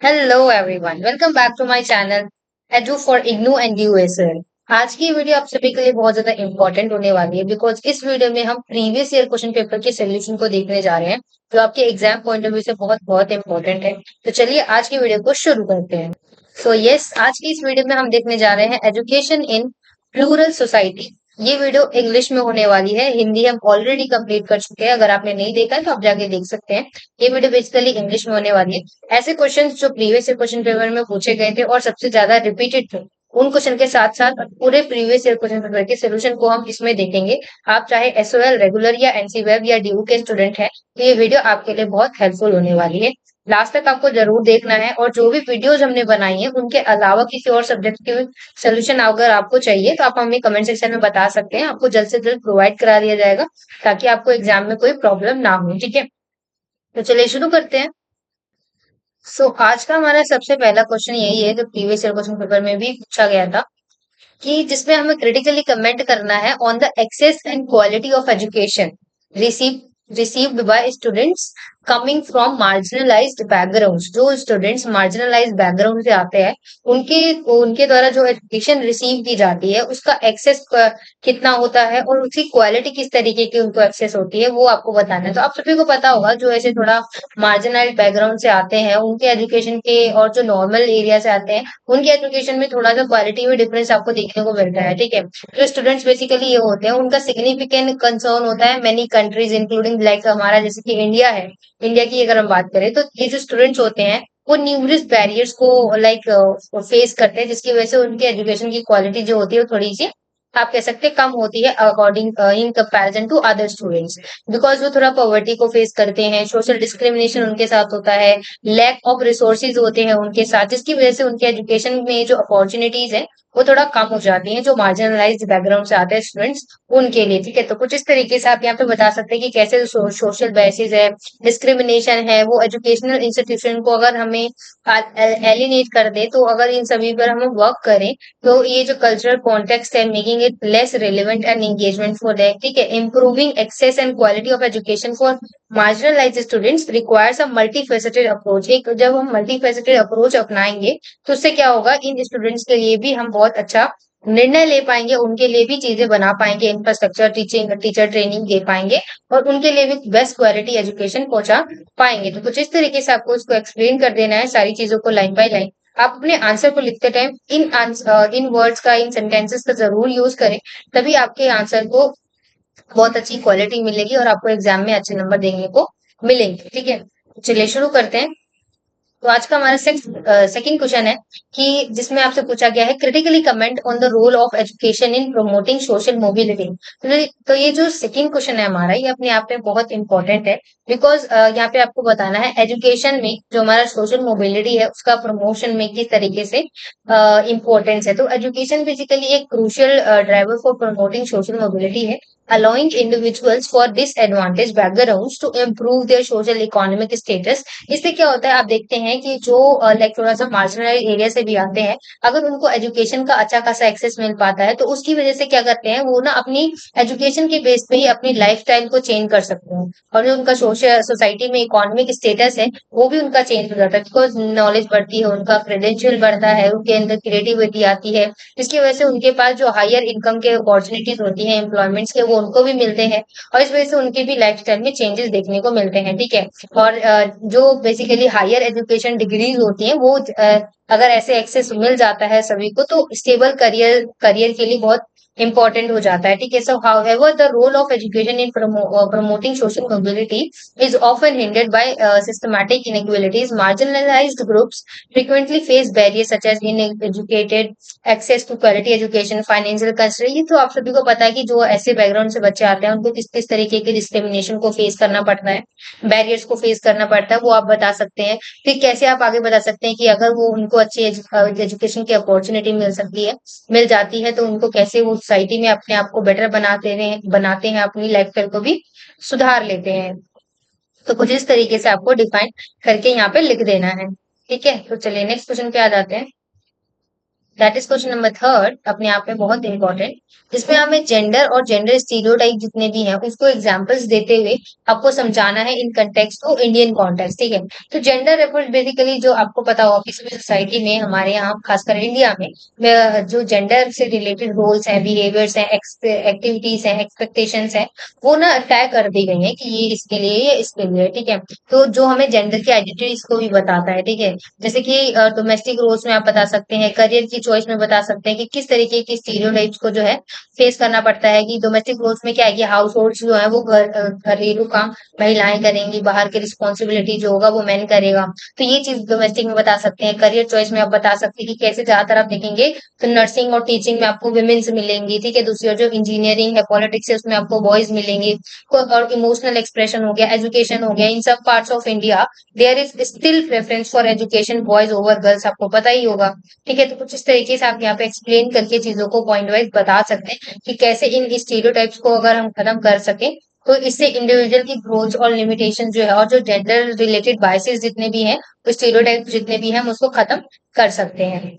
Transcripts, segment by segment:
Hello everyone, welcome back to my channel edu for IGNOU and USL. आज की video आप सभी के लिए बहुत ज्यादा इंपॉर्टेंट होने वाली है बिकॉज इस वीडियो में हम प्रीवियस ईयर क्वेश्चन पेपर के सोल्यूशन को देखने जा रहे हैं जो आपके एग्जाम पॉइंट ऑफ व्यू से बहुत बहुत इंपॉर्टेंट है। तो चलिए आज की वीडियो को शुरू करते हैं। सो यस, आज की इस वीडियो में हम देखने जा रहे हैं एजुकेशन इन प्लूरल सोसाइटी। ये वीडियो इंग्लिश में होने वाली है, हिंदी हम ऑलरेडी कंप्लीट कर चुके हैं। अगर आपने नहीं देखा है तो आप जाके देख सकते हैं। ये वीडियो बेसिकली इंग्लिश में होने वाली है। ऐसे क्वेश्चंस जो प्रीवियस ईयर क्वेश्चन पेपर में पूछे गए थे और सबसे ज्यादा रिपीटेड थे, उन क्वेश्चन के साथ साथ पूरे प्रीवियस ईयर क्वेश्चन पेपर के सोल्यूशन को हम इसमें देखेंगे। आप चाहे एसओएल रेगुलर या एनसी वेब या डीयू के स्टूडेंट हैं तो ये वीडियो आपके लिए बहुत हेल्पफुल होने वाली है। लास्ट तक आपको जरूर देखना है और जो भी वीडियोज हमने बनाई है उनके अलावा किसी और सब्जेक्ट के सोल्यूशन अगर आपको चाहिए तो आप हमें कमेंट सेक्शन में बता सकते हैं। आपको जल्द से जल्द प्रोवाइड करा दिया जाएगा ताकि आपको एग्जाम में कोई प्रॉब्लम ना हो। ठीक है, तो चलिए शुरू करते हैं। आज का हमारा सबसे पहला क्वेश्चन यही है जो प्रीवियस ईयर क्वेश्चन पेपर में भी पूछा गया था कि जिसमें हमें क्रिटिकली कमेंट करना है on the access and quality of education receive received by students coming from marginalised backgrounds. जो स्टूडेंट्स मार्जिनलाइज्ड बैकग्राउंड से आते हैं उनके उनके द्वारा जो एजुकेशन रिसीव की जाती है उसका एक्सेस कितना होता है और उसकी क्वालिटी किस तरीके की उनको एक्सेस होती है वो आपको बताना है। तो आप सभी को पता होगा जो ऐसे थोड़ा मार्जिनलाइज्ड बैकग्राउंड से आते हैं उनके एजुकेशन के और जो नॉर्मल एरिया से आते हैं उनके एजुकेशन में थोड़ा सा क्वालिटी में डिफरेंस आपको देखने को मिलता है। ठीक है, जो स्टूडेंट्स बेसिकली ये होते हैं उनका सिग्निफिकेंट कंसर्न होता है मेनी कंट्रीज इंक्लूडिंग लाइक हमारा जैसे कि इंडिया है। इंडिया की अगर हम बात करें तो ये जो स्टूडेंट्स होते हैं वो न्यूमरस बैरियर्स को लाइक फेस करते हैं जिसकी वजह से उनके एजुकेशन की क्वालिटी जो होती है वो थोड़ी सी आप कह सकते हैं कम होती है according in comparison to other students. Because वो थोड़ा पॉवर्टी को फेस करते हैं, सोशल डिस्क्रिमिनेशन उनके साथ होता है, लैक ऑफ रिसोर्सेज होते हैं उनके साथ, जिसकी वजह से उनके एजुकेशन में जो अपॉर्चुनिटीज है वो थोड़ा कम हो जाती हैं जो मार्जिनलाइज्ड बैकग्राउंड से आते हैं स्टूडेंट्स उनके लिए। ठीक है, तो कुछ इस तरीके से आप यहाँ पे बता सकते हैं कि कैसे सोशल बेसिस है, डिस्क्रिमिनेशन है, वो एजुकेशनल इंस्टीट्यूशन को अगर हमें एलिनेट कर दे तो अगर इन सभी पर हम वर्क करें तो ये जो कल्चरल कॉन्टेक्स्ट है making it less relevant and engagement for that. ठीक है, improving access and quality of education for marginalised students requires a multifaceted approach. एक जब हम मल्टीफेसेटेड अप्रोच अपनाएंगे तो उससे क्या होगा, इन स्टूडेंट्स के लिए भी हम बहुत अच्छा निर्णय ले पाएंगे, उनके लिए भी चीजें बना पाएंगे, इंफ्रास्ट्रक्चर टीचर ट्रेनिंग दे पाएंगे और उनके लिए भी बेस्ट क्वालिटी एजुकेशन पहुंचा पाएंगे। तो कुछ इस तरीके से आपको इसको एक्सप्लेन कर देना है सारी चीजों को लाइन बाय लाइन। आप अपने आंसर को लिखते टाइम इन वर्ड्स का, इन सेंटेंसेस का जरूर यूज करें, तभी आपके आंसर को बहुत अच्छी क्वालिटी मिलेगी और आपको एग्जाम में अच्छे नंबर देखने को मिलेंगे। ठीक है, चलिए शुरू करते हैं। तो आज का हमारा सेकंड क्वेश्चन है कि जिसमें आपसे पूछा गया है critically comment on the role of education in promoting social mobility. तो ये जो सेकंड क्वेश्चन है हमारा ये अपने आप में बहुत इंपॉर्टेंट है बिकॉज यहाँ पे आपको बताना है एजुकेशन में जो हमारा सोशल मोबिलिटी है उसका प्रमोशन में किस तरीके से इम्पोर्टेंस है। तो एजुकेशन बेसिकली एक crucial driver for promoting social mobility है, allowing individuals for disadvantaged backgrounds to improve their social economic status। इससे क्या होता है आप देखते हैं कि जो लाइक थोड़ा सा मार्जिनलाइज एरिया से भी आते हैं अगर उनको एजुकेशन का अच्छा खासा एक्सेस मिल पाता है तो उसकी वजह से क्या करते हैं वो ना अपनी एजुकेशन के बेस पे ही अपनी लाइफस्टाइल को चेंज कर सकते हैं और जो उनका सोशल सोसाइटी में इकोनॉमिक स्टेटस है वो भी उनका चेंज हो जाता है बिकॉज नॉलेज बढ़ती है, उनका क्रेडेंशियल बढ़ता है, उनके अंदर क्रिएटिविटी आती है जिसकी वजह से उनके पास जो हायर इनकम के अपॉर्चुनिटीज होती हैं एम्प्लॉयमेंट्स के वो उनको भी मिलते हैं और इस वजह से उनके भी लाइफस्टाइल में चेंजेस देखने को मिलते हैं। ठीक है, और जो बेसिकली हायर एजुकेशन डिग्रीज होती हैं वो अगर ऐसे एक्सेस मिल जाता है सभी को तो स्टेबल करियर करियर के लिए बहुत इंपॉर्टेंट हो जाता है। ठीक है, so however the role of education in promoting social mobility is often hindered by systematic inequalities. Marginalized groups frequently face barriers such as ineducated access to quality education, financial constraint। ये तो आप सभी को पता है कि जो ऐसे बैकग्राउंड से बच्चे आते हैं उनको किस किस तरीके के डिस्क्रिमिनेशन को फेस करना पड़ता है, बैरियर्स को फेस करना पड़ता है, वो आप बता सकते हैं। फिर कैसे आप आगे बता सकते हैं कि अगर वो उनको अच्छी एजुकेशन की अपॉर्चुनिटी मिल सकती है, मिल जाती है तो उनको कैसे वो सोसाइटी में अपने आप को बेटर बनाते हैं, अपनी लाइफ को भी सुधार लेते हैं। तो कुछ इस तरीके से आपको डिफाइन करके यहाँ पे लिख देना है। ठीक है, तो चलिए नेक्स्ट क्वेश्चन पे आ जाते हैं। That is question number third, अपने आप में बहुत इंपॉर्टेंट। इसमें हमें जेंडर और जेंडर स्टीरियोटाइप जितने भी हैं उसको एग्जांपल्स देते हुए आपको समझाना है इन कंटेक्स्ट को, इंडियन कॉन्टेक्स्ट, ठीक है। तो जेंडर रेफर्स बेसिकली, जो आपको पता होगा किसी भी सोसाइटी में, हमारे यहाँ खासकर इंडिया में जो जेंडर से रिलेटेड रोल्स हैं, बिहेवियर्स हैं, एक्टिविटीज हैं, एक्सपेक्टेशंस हैं, वो ना तय कर दी गई हैं कि ये इसके लिए, ये इसके लिए, ठीक है। तो जो हमें जेंडर की आइडेंटिटीज को भी बताता है, ठीक है। जैसे कि डोमेस्टिक रोल्स में आप बता सकते हैं, करियर की चॉइस में बता सकते हैं कि किस तरीके की स्टीरियोटाइप्स को जो है फेस करना पड़ता है। कि डोमेस्टिक रोल्स में क्या है कि हाउस होल्ड जो है वो घरेलू काम महिलाएं करेंगी, बाहर की रिस्पॉन्सिबिलिटी जो होगा वो मैन करेगा। तो ये चीज डोमेस्टिक में बता सकते हैं। करियर चॉइस में आप बता सकते हैं कि कैसे ज्यादातर आप देखेंगे तो नर्सिंग और टीचिंग में आपको विमेन्स मिलेंगी, ठीक है। दूसरी ओर जो इंजीनियरिंग है, पॉलिटिक्स है, उसमें आपको बॉयज मिलेंगे। और इमोशनल एक्सप्रेशन हो गया, एजुकेशन हो गया, इन सब parts of India there is still preference for education boys over girls, आपको पता ही होगा, ठीक है। तो कुछ इस तरीके से आप यहाँ पे एक्सप्लेन करके चीजों को पॉइंट वाइज बता सकते हैं कि कैसे इन स्टीरियोटाइप्स को अगर हम खत्म कर सके तो इससे इंडिविजुअल की ग्रोथ और लिमिटेशन जो है, और जो जेंडर रिलेटेड बायसेस जितने भी हैं, तो स्टीरियोटाइप जितने भी हैं, हम उसको खत्म कर सकते हैं।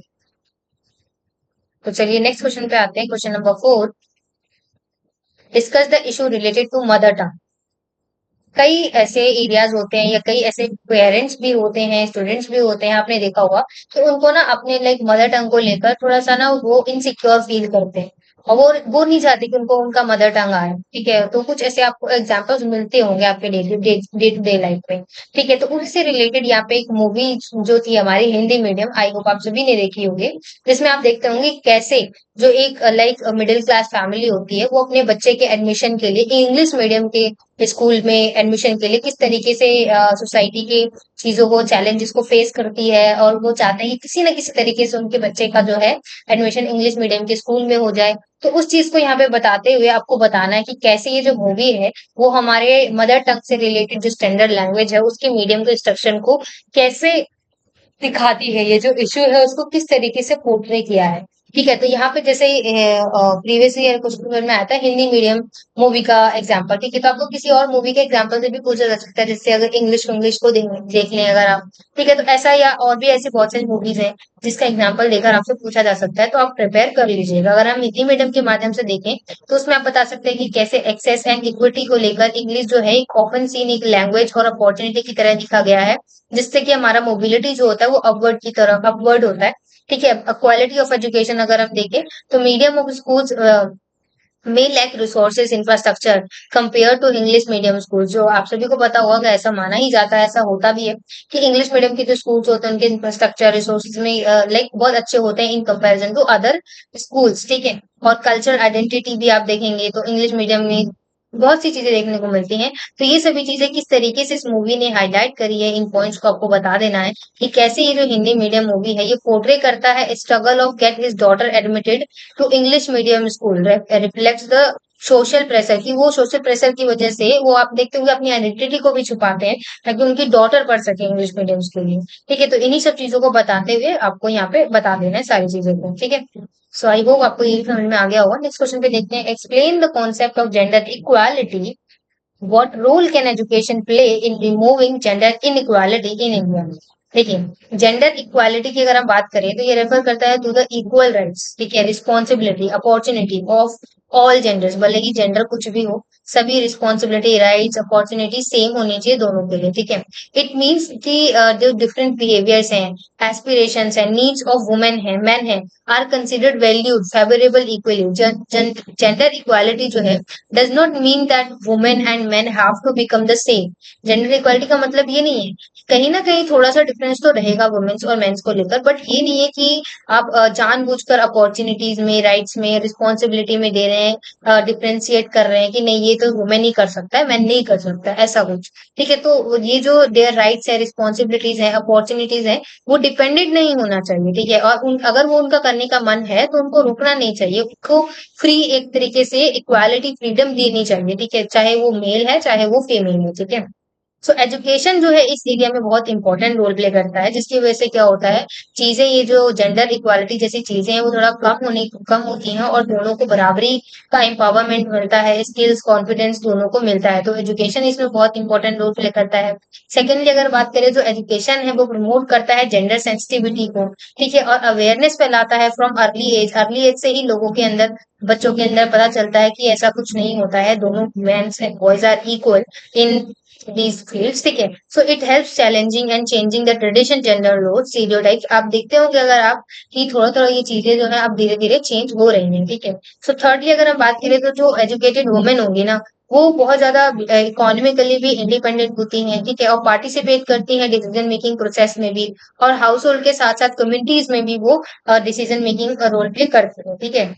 तो चलिए नेक्स्ट क्वेश्चन पे आते हैं, question number 4। Discuss the issue related to mother tongue. कई ऐसे एरियाज होते हैं या कई ऐसे पेरेंट्स भी होते हैं, स्टूडेंट्स भी होते हैं, आपने देखा होगा, तो उनको ना अपने लाइक मदर टंग को लेकर थोड़ा सा ना वो इनसिक्योर फील करते हैं। और वो नहीं चाहते कि उनको उनका मदर टंग आए, ठीक है। तो कुछ ऐसे आपको एग्जांपल्स मिलते होंगे आपके डे टू डे लाइफ में, ठीक है। तो उससे रिलेटेड यहाँ पे एक मूवी जो थी हमारी हिंदी मीडियम, आई होप आप सभी ने देखी होगी, जिसमें आप देखते होंगे कैसे जो एक लाइक मिडिल क्लास फैमिली होती है वो अपने बच्चे के एडमिशन के लिए इंग्लिश मीडियम के स्कूल में एडमिशन के लिए किस तरीके से सोसाइटी के चीजों को, चैलेंजेस को फेस करती है, और वो चाहते हैं कि किसी ना किसी तरीके से उनके बच्चे का जो है एडमिशन इंग्लिश मीडियम के स्कूल में हो जाए। तो उस चीज को यहाँ पे बताते हुए आपको बताना है कि कैसे ये जो मूवी है वो हमारे मदर टंग से रिलेटेड जो स्टैंडर्ड लैंग्वेज है उसके मीडियम के इंस्ट्रक्शन को कैसे दिखाती है, ये जो इश्यू है उसको किस तरीके से पोर्ट्रे किया है, ठीक है। तो यहाँ पे जैसे प्रीवियस ईयर क्वेश्चन पेपर में आया था हिंदी मीडियम मूवी का एग्जांपल, ठीक है। तो आपको किसी और मूवी के एग्जांपल से भी पूछा जा सकता है, जैसे अगर इंग्लिश इंग्लिश को देख लें अगर आप, ठीक है। तो ऐसा या और भी ऐसी बहुत सारी मूवीज हैं जिसका एग्जाम्पल देकर आपसे पूछा जा सकता है, तो आप प्रिपेयर कर लीजिएगा। अगर हम हिंदी मीडियम के माध्यम से देखें तो उसमें आप बता सकते हैं कि कैसे एक्सेस एंड इक्विटी को लेकर इंग्लिश जो है एक ऑफन सीन एक लैंग्वेज और अपॉर्चुनिटी की तरह लिखा गया है, जिससे कि हमारा मोबिलिटी जो होता है वो अपवर्ड की तरफ अपवर्ड होता है, ठीक है। क्वालिटी ऑफ एजुकेशन अगर हम देखें तो medium of schools may lack resources infrastructure compared to English medium school. जो आप सभी को पता होगा कि ऐसा माना ही जाता है, ऐसा होता भी है कि इंग्लिश मीडियम के जो स्कूल्स होते हैं उनके इंफ्रास्ट्रक्चर रिसोर्सेज में लाइक बहुत अच्छे होते हैं in comparison to other schools, ठीक है। और कल्चरल आइडेंटिटी भी आप देखेंगे तो इंग्लिश मीडियम में बहुत सी चीजें देखने को मिलती हैं। तो ये सभी चीजें किस तरीके से इस मूवी ने हाईलाइट करी है, इन पॉइंट्स को आपको बता देना है कि कैसे ये जो हिंदी मीडियम मूवी है ये पोर्ट्रे करता है struggle of get his daughter admitted to English medium school, reflects the social pressure, की वो सोशल प्रेशर की वजह से वो आप देखते हुए अपनी आइडेंटिटी को भी छुपाते हैं ताकि उनकी डॉटर पढ़ सके इंग्लिश मीडियम स्कूल में, ठीक है। तो इन्हीं सब चीजों को बताते हुए आपको यहाँ पे बता देना है सारी चीजों को, ठीक है। सो आई होप आपको ये समझ में आ गया होगा। नेक्स्ट क्वेश्चन पे देखते हैं, explain the concept of gender equality, what role can education play in removing gender inequality in India. देखिए, जेंडर इक्वालिटी की अगर हम बात करें तो ये रेफर करता है टू द इक्वल राइट्स, ठीक है, responsibility opportunity of all genders, भले ही जेंडर कुछ भी हो, सभी रिस्पॉन्सिबिलिटी राइट्स अपॉर्चुनिटी सेम होनी चाहिए दोनों के लिए, ठीक है। इट मीन्स कि जो डिफरेंट बिहेवियर्स हैं, एस्पिरेशंस हैं, नीड्स ऑफ वुमेन है, मैन है, are considered valued favourable equally. Gender equality जो है does not mean that women and men have to become the same. Gender equality का मतलब ये नहीं है, कहीं ना कहीं थोड़ा सा डिफरेंस तो रहेगा वुमेन्स और मेंस को लेकर, बट ये नहीं है कि आप जानबूझकर अपॉर्चुनिटीज में, राइट्स में, रिस्पॉन्सिबिलिटी में दे रहे हैं, डिफरेंशिएट कर रहे हैं कि नहीं ये तो वुमेन ही कर सकता है, मैन नहीं कर सकता, ऐसा कुछ, ठीक है। तो ये जो देयर राइट्स है, रिस्पॉन्सिबिलिटीज है, अपॉर्चुनिटीज है, वो डिपेंडेंट नहीं होना चाहिए, ठीक है। और अगर वो उनका करने का मन है तो उनको रुकना नहीं चाहिए, उनको फ्री एक तरीके से इक्वालिटी फ्रीडम देनी चाहिए, ठीक है, चाहे वो मेल है चाहे वो फीमेल है, ठीक है। सो एजुकेशन जो है इस एरिया में बहुत इंपॉर्टेंट रोल प्ले करता है, जिसकी वजह से क्या होता है, चीजें ये जो जेंडर इक्वालिटी जैसी चीजें हैं वो थोड़ा कम होती हैं और दोनों को बराबरी का एम्पावरमेंट मिलता है, स्किल्स कॉन्फिडेंस दोनों को मिलता है। तो एजुकेशन इसमें बहुत इंपॉर्टेंट रोल प्ले करता है। सेकेंडली अगर बात करें, जो एजुकेशन है वो प्रमोट करता है जेंडर सेंसिटिविटी को, ठीक है, और अवेयरनेस फैलाता है फ्रॉम अर्ली एज से ही लोगों के अंदर, बच्चों के अंदर पता चलता है कि ऐसा कुछ नहीं होता है, दोनों mens and boys are equal in these fields, ठीक है। So it helps challenging and changing the tradition gender role stereotypes. आप देखते होंगे अगर आप कि थोड़ा थोड़ा ये चीजें जो है अब धीरे धीरे चेंज हो रही हैं, ठीक है। सो थर्डली अगर हम बात करें, तो जो एजुकेटेड वुमेन होंगी ना, वो बहुत ज्यादा इकोनॉमिकली भी इंडिपेंडेंट होती हैं, ठीक है, और पार्टिसिपेट करती हैं डिसीजन मेकिंग प्रोसेस में भी, और हाउस होल्ड के साथ साथ कम्युनिटीज में भी वो डिसीजन मेकिंग रोल प्ले करती हैं, ठीक है।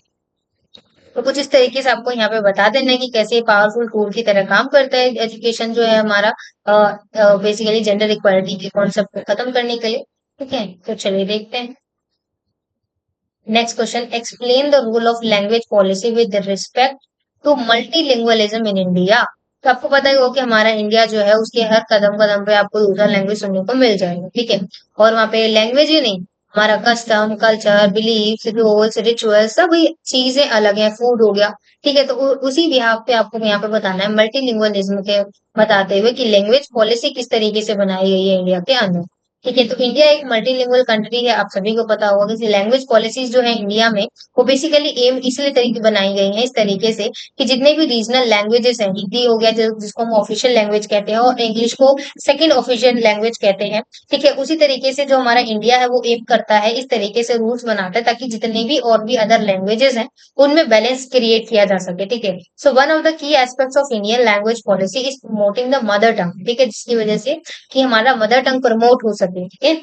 तो कुछ इस तरीके से आपको यहाँ पे बता देना है कि कैसे पावरफुल टूल की तरह काम करता है एजुकेशन जो है हमारा, बेसिकली जेंडर इक्वालिटी के कॉन्सेप्ट को खत्म करने के लिए, ठीक है। तो चलिए देखते हैं next question. Explain the role of language policy with respect to multilingualism in India. तो आपको पता ही हो कि हमारा इंडिया जो है उसके हर कदम कदम पे आपको दूसरा लैंग्वेज सुनने को मिल जाएगा, ठीक है। और वहाँ पे लैंग्वेज ही नहीं, हमारा custom culture belief rules ritual सब ही चीजें अलग है, फूड हो गया, ठीक है। तो उसी बिहाफ पे आपको यहाँ पे बताना है मल्टीलिंगुअलिज्म के बताते हुए कि लैंग्वेज पॉलिसी किस तरीके से बनाई गई है इंडिया के अंदर, ठीक है। तो इंडिया एक मल्टीलिंगुअल कंट्री है, आप सभी को पता होगा कि लैंग्वेज पॉलिसीज जो है इंडिया में वो बेसिकली एम इसलिए तरीके बनाई गई हैं इस तरीके से कि जितने भी रीजनल लैंग्वेजेस हैं, हिंदी हो गया जिसको हम ऑफिशियल लैंग्वेज कहते हैं और इंग्लिश को सेकंड ऑफिशियल लैंग्वेज कहते हैं, ठीक है। उसी तरीके से जो हमारा इंडिया है वो एम करता है, इस तरीके से रूल्स बनाता है ताकि जितने भी और भी अदर लैंग्वेजेस हैं उनमें बैलेंस क्रिएट किया जा सके, ठीक है। So one of the key aspects of Indian language policy is promoting the mother tongue, ठीक है, जिसकी वजह से कि हमारा मदर टंग प्रमोट हो सके, ठीक है।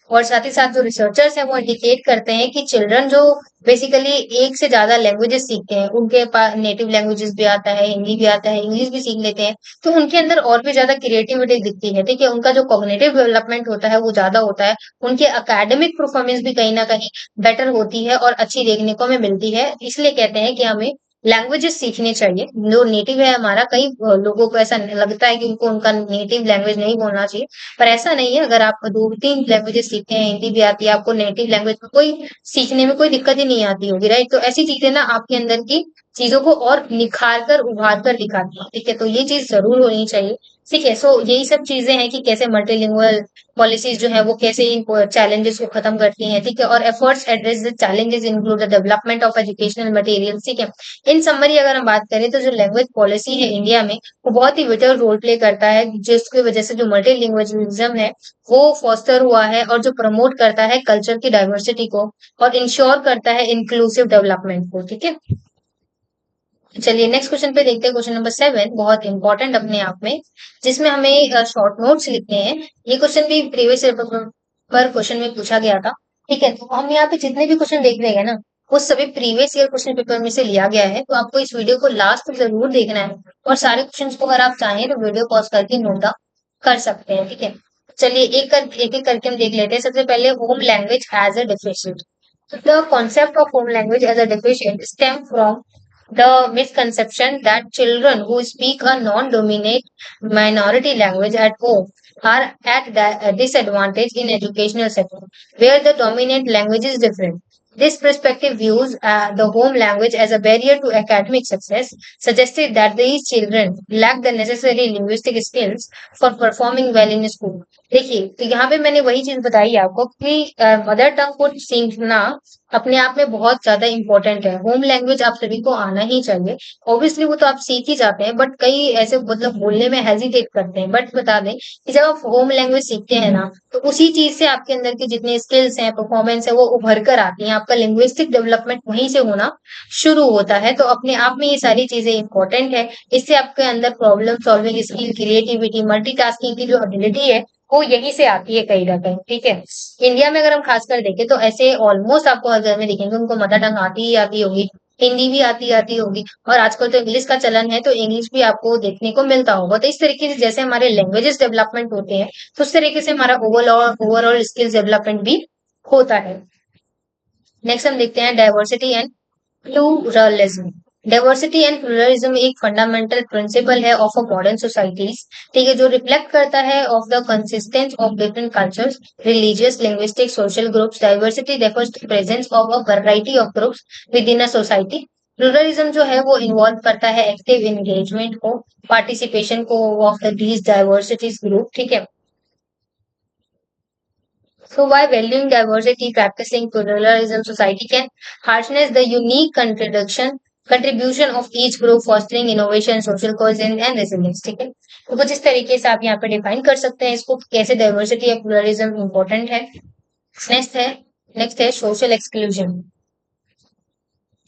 और साथ ही साथ जो रिसर्चर्स हैं वो इंडिकेट करते हैं कि चिल्ड्रन जो बेसिकली एक से ज्यादा लैंग्वेजेस सीखते हैं, उनके पास नेटिव लैंग्वेजेस भी आता है, हिंदी भी आता है, इंग्लिश भी सीख लेते हैं, तो उनके अंदर और भी ज्यादा क्रिएटिविटी दिखती है, ठीक है। उनका जो कॉग्निटिव डेवलपमेंट होता है वो ज्यादा होता है, उनके एकेडमिक परफॉर्मेंस भी कहीं ना कहीं बेटर होती है और अच्छी देखने को हमें मिलती है। इसलिए कहते हैं कि हमें लैंग्वेजेस सीखने चाहिए। जो नेटिव है हमारा, कई लोगों को ऐसा लगता है कि उनको उनका नेटिव लैंग्वेज नहीं बोलना चाहिए, पर ऐसा नहीं है। अगर आप दो तीन लैंग्वेजेस सीखते हैं, हिंदी भी आती है आपको, नेटिव लैंग्वेज में कोई सीखने में कोई दिक्कत ही नहीं आती होगी, राइट। तो ऐसी चीजें ना आपके अंदर की चीजों को और निखार कर उभार कर दिखाती है, ठीक है। तो ये चीज जरूर होनी चाहिए, ठीक है। सो यही सब चीजें हैं कि कैसे मल्टीलिंगुअल पॉलिसीज जो है वो कैसे इन चैलेंजेस को खत्म करती हैं, ठीक है। और efforts address the challenges include the development of educational material, ठीक है। इन समरी अगर हम बात करें तो जो लैंग्वेज पॉलिसी है इंडिया में वो बहुत ही विटल रोल प्ले करता है, जिसकी वजह से जो मल्टीलिंगुअलिज्म है वो फॉस्टर हुआ है और जो प्रमोट करता है कल्चर की डाइवर्सिटी को और इंश्योर करता है इंक्लूसिव डेवलपमेंट को, ठीक है। चलिए नेक्स्ट क्वेश्चन पे देखते हैं। क्वेश्चन नंबर 7 बहुत इंपॉर्टेंट अपने आप में, जिसमें हमें शॉर्ट नोट्स लिखने हैं। ये क्वेश्चन भी प्रीवियस पेपर पर क्वेश्चन में पूछा गया था, ठीक है। तो हम यहाँ पे जितने भी क्वेश्चन देख रहे हैं ना, वो सभी प्रीवियस ईयर क्वेश्चन पेपर में से लिया गया है। तो आपको इस वीडियो को लास्ट तक जरूर देखना है और सारे क्वेश्चन को अगर आप चाहें तो वीडियो पॉज करके नोट डाउन कर सकते हैं, ठीक है। चलिए एक एक करके हम देख लेते हैं। सबसे पहले home language as a deficient. The concept of home language as a deficient stem from the misconception that children who speak a non-dominant minority language at home are at a disadvantage in educational setting, where the dominant language is different. This perspective views the home language as a barrier to academic success, suggested that these children lack the necessary linguistic skills for performing well in school. देखिए, तो यहाँ पे मैंने वही चीज बताई आपको कि मदर टंग को सीखना अपने आप में बहुत ज्यादा इंपॉर्टेंट है। होम लैंग्वेज आप सभी को आना ही चाहिए। ऑब्वियसली वो तो आप सीख ही जाते हैं, बट कई ऐसे मतलब बोलने में हेजिटेट करते हैं। बट बता दें कि जब आप होम लैंग्वेज सीखते हैं ना, तो उसी चीज से आपके अंदर के जितने स्किल्स हैं, परफॉर्मेंस है, वो उभर कर आती हैं। आपका लिंग्विस्टिक डेवलपमेंट वहीं से होना शुरू होता है। तो अपने आप में ये सारी चीजें इंपॉर्टेंट है। इससे आपके अंदर problem solving skill, creativity, multitasking की जो एबिलिटी है वो यहीं से आती है कहीं ना कहीं, ठीक है। इंडिया में अगर हम खासकर देखें तो ऐसे ऑलमोस्ट आपको हर घर में दिखेंगे उनको मदर टंग आती ही आती होगी, हिंदी भी आती आती होगी, और आजकल तो इंग्लिश का चलन है तो इंग्लिश भी आपको देखने को मिलता होगा। तो इस तरीके से जैसे हमारे लैंग्वेजेस डेवलपमेंट होते हैं, तो उस तरीके से हमारा ओवरऑल स्किल्स डेवलपमेंट भी होता है। नेक्स्ट हम देखते हैं diversity and pluralism. Diversity and pluralism एक फंडामेंटल प्रिंसिपल है ऑफ अ मॉडर्न सोसाइटीज, ठीक है, जो रिफ्लेक्ट करता है of the consistence of different cultures, religious, linguistic, social groups. Diversity refers to presence of a variety of groups within a society. Pluralism जो है वो involve करता है एक्टिव एंगेजमेंट को, पार्टिसिपेशन को of the these diversities group, ठीक है। So by valuing diversity, practicing pluralism, society can harness the unique contribution of each group, fostering innovation, social cohesion and resilience. ठीक है, तो कुछ इस तरीके से आप यहाँ पे डिफाइन कर सकते हैं इसको कि कैसे डाइवर्सिटी या प्लुरलिज्म इंपॉर्टेंट है। नेक्स्ट है सोशल एक्सक्लूजन।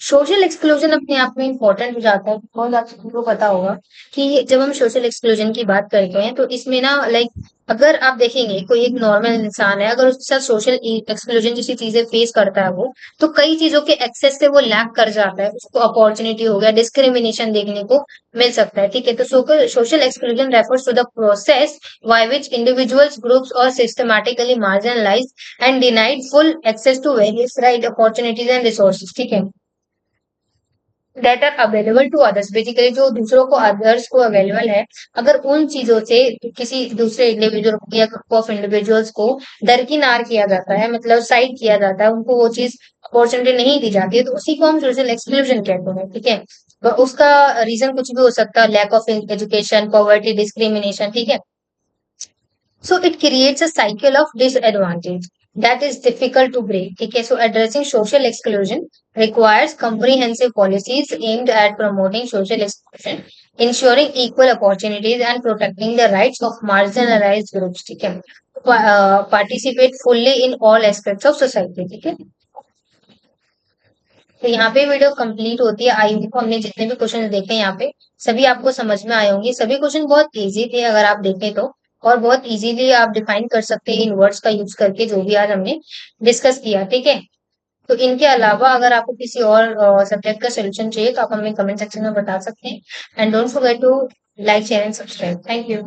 सोशल एक्सक्लूजन अपने आप में इम्पोर्टेंट हो जाता है बिकॉज आप सबको पता होगा कि जब हम सोशल एक्सक्लूजन की बात करते हैं तो इसमें ना लाइक अगर आप देखेंगे कोई एक नॉर्मल इंसान है, अगर उसके साथ सोशल एक्सक्लूजन जैसी चीजें फेस करता है वो, तो कई चीजों के एक्सेस से वो लैक कर जाता है, उसको अपॉर्चुनिटी हो गया, डिस्क्रिमिनेशन देखने को मिल सकता है, ठीक है। तो social exclusion refers to the process by which individuals, groups or systematically marginalize and denied full access to various right, opportunities and resources, ठीक है, that are available to others. Basically जो दूसरों को, अदर्स को अवेलेबल है, अगर उन चीजों से किसी दूसरे इंडिविजुअल या ग्रुप ऑफ इंडिविजुअल्स को दरकिनार किया जाता है, मतलब साइड किया जाता है, उनको वो चीज अपॉर्चुनिटी नहीं दी जाती है, तो उसी को हम सोशल एक्सक्लूजन कहते हैं, ठीक है। तो उसका रीजन कुछ भी हो सकता है, lack of education, poverty, discrimination, ठीक है। So it creates a cycle of disadvantage that is difficult to break. Okay, so addressing social exclusion requires comprehensive policies aimed at promoting social exclusion, ensuring equal opportunities, and protecting the rights of marginalized groups. ठीक है, participate fully in all aspects of society. ठीक है, तो यहाँ पे video complete होती है। I hope हमने जितने भी क्वेश्चन देखे यहाँ पे सभी आपको समझ में आए होंगे। सभी क्वेश्चन बहुत इजी थे अगर आप देखें तो, और बहुत इजीली आप डिफाइन कर सकते हैं इन वर्ड्स का यूज करके जो भी आज हमने डिस्कस किया, ठीक है। तो इनके अलावा अगर आपको किसी और सब्जेक्ट का सोल्यूशन चाहिए तो आप हमें कमेंट सेक्शन में बता सकते हैं। And don't forget to like, share and subscribe. Thank you.